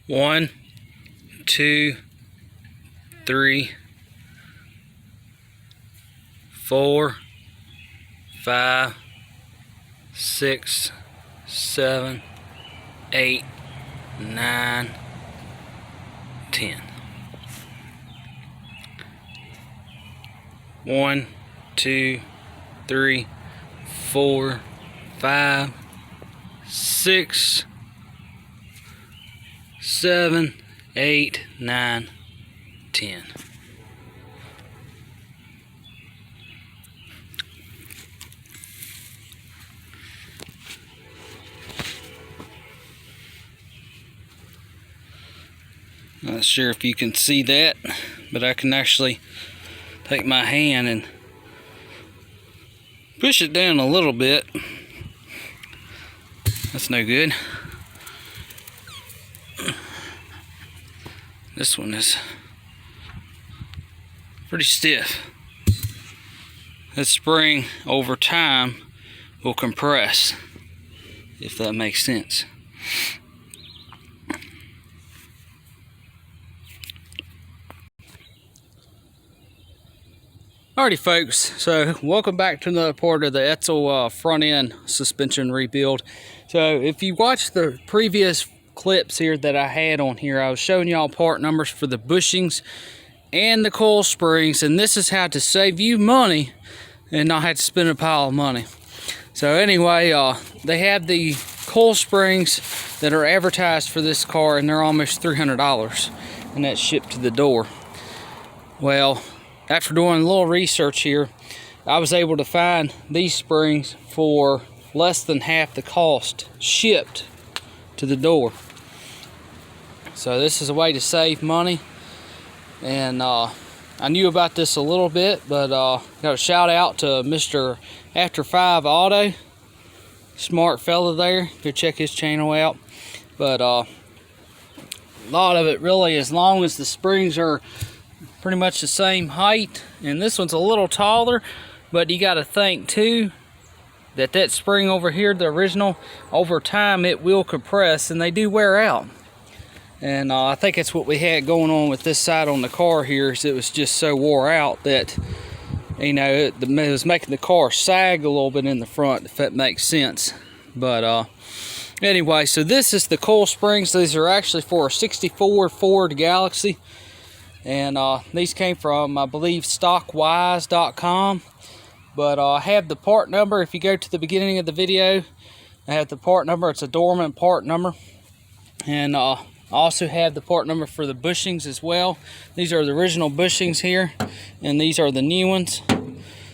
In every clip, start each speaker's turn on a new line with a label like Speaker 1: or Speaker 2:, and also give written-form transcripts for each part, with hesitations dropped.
Speaker 1: 1, 2, 3, 4, 5, 6, 7, 8, 9, 10. 1, 2, 3, 4, 5, 6, 7, 8, 9, 10. Not sure if you can see that, but I can actually take my hand and push it down a little bit. That's no good. This one is pretty stiff. That spring over time will compress, if that makes sense. Alrighty folks, so welcome back to another part of the Edsel front end suspension rebuild. So if you watched the previous clips here that I had on here, I was showing y'all part numbers for the bushings and the coil springs, and this is how to save you money and not have to spend a pile of money. So anyway, they have the coil springs that are advertised for this car, and they're almost $300, and that's shipped to the door. Well, after doing a little research here, I was able to find these springs for less than half the cost, shipped to the door. So this is a way to save money, and I knew about this a little bit, but got a shout out to Mr. After 5 Auto, smart fella there. Go check his channel out. But a lot of it really, as long as the springs are pretty much the same height, and this one's a little taller, but you got to think too that that spring over here, the original, over time it will compress and they do wear out. And I think that's what we had going on with this side on the car here, is it was just so wore out that, you know, it was making the car sag a little bit in the front, if that makes sense. But anyway, so this is the coil springs. These are actually for a 64 Ford Galaxie. And these came from, I believe, stockwise.com. But I have the part number. If you go to the beginning of the video, I have the part number. It's a dormant part number. And I also have the part number for the bushings as well. These are the original bushings here, and these are the new ones.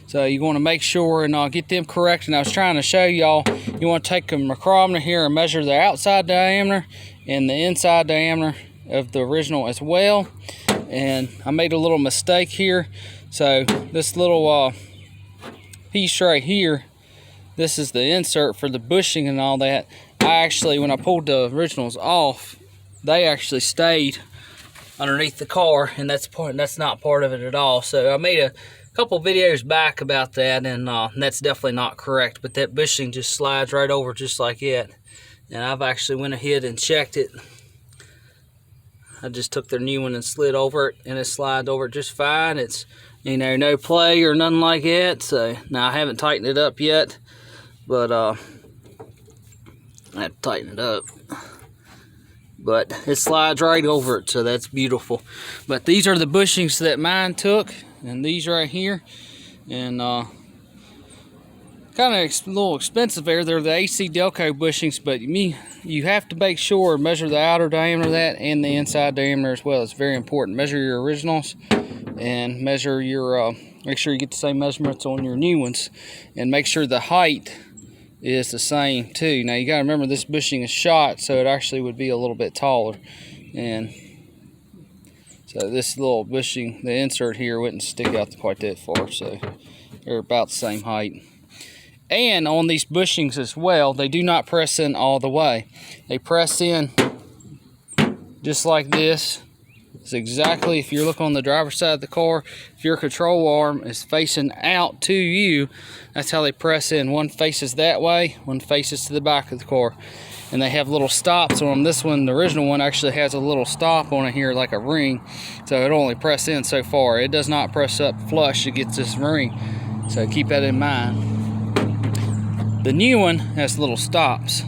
Speaker 1: So you want to make sure and get them correct. And I was trying to show y'all, you want to take a micrometer here and measure the outside diameter and the inside diameter of the original as well. And I made a little mistake here. So this little piece right here, this is the insert for the bushing and all that. I actually, when I pulled the originals off, they actually stayed underneath the car, and that's not part of it at all. So I made a couple videos back about that, and that's definitely not correct. But that bushing just slides right over just like that. And I've actually went ahead and checked it. I just took their new one and slid over it, and it slides over just fine. It's, you know, no play or nothing like that. So now I haven't tightened it up yet, but I have to tighten it up. But it slides right over it, so that's beautiful. But these are the bushings that mine took, and these right here, and kind of a little expensive there. They're the AC Delco bushings, but you have to make sure, measure the outer diameter of that and the inside diameter as well. It's very important. Measure your originals and measure your, make sure you get the same measurements on your new ones, and make sure the height is the same too. Now you got to remember this bushing is shot, so it actually would be a little bit taller. And so this little bushing, the insert here wouldn't stick out quite that far, so they're about the same height. And on these bushings as well, they do not press in all the way. They press in just like this, It's exactly, if you're looking on the driver's side of the car, if your control arm is facing out to you, that's how they press in. One faces that way, one faces to the back of the car. And they have little stops on them. This one, the original one, actually has a little stop on it here, like a ring. So it'll only press in so far. It does not press up flush. It gets this ring. So keep that in mind. The new one has little stops.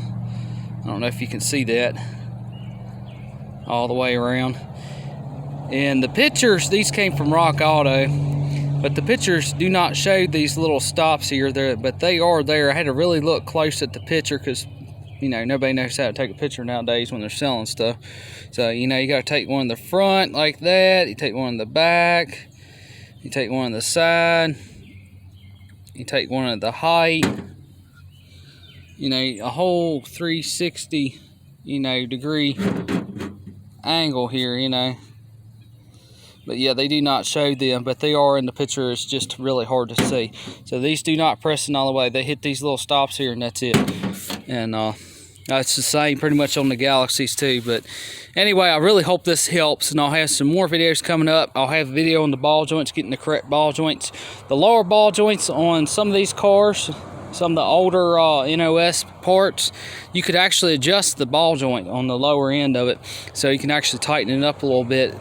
Speaker 1: I don't know if you can see that all the way around. And the pictures, these came from Rock Auto, but the pictures do not show these little stops here, but they are there. I had to really look close at the picture because, you know, nobody knows how to take a picture nowadays when they're selling stuff. So, you know, you got to take one in the front like that. You take one in the back. You take one on the side. You take one at the height. You know, a whole 360, you know, degree angle here, you know. But yeah, they do not show them, but they are in the picture. It's just really hard to see. So these do not press in all the way. They hit these little stops here and that's it. And that's the same pretty much on the Galaxies too. But anyway, I really hope this helps, and I'll have some more videos coming up. I'll have a video on the ball joints, getting the correct ball joints. The lower ball joints on some of these cars, some of the older NOS parts, you could actually adjust the ball joint on the lower end of it, so you can actually tighten it up a little bit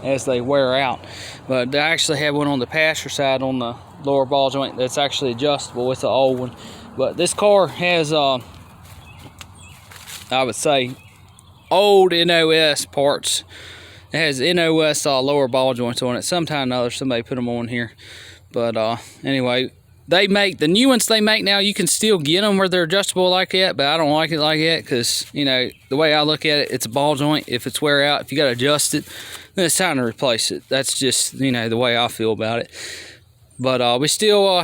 Speaker 1: as they wear out. But I actually have one on the passenger side on the lower ball joint that's actually adjustable with the old one. But this car has I would say old NOS parts. It has NOS lower ball joints on it. Sometime or other somebody put them on here. But anyway, they make the new ones they make now, you can still get them where they're adjustable like that, but I don't like it like that because, you know, the way I look at it, it's a ball joint. If it's wear out, if you got to adjust it, then it's time to replace it. That's just, you know, the way I feel about it. But we still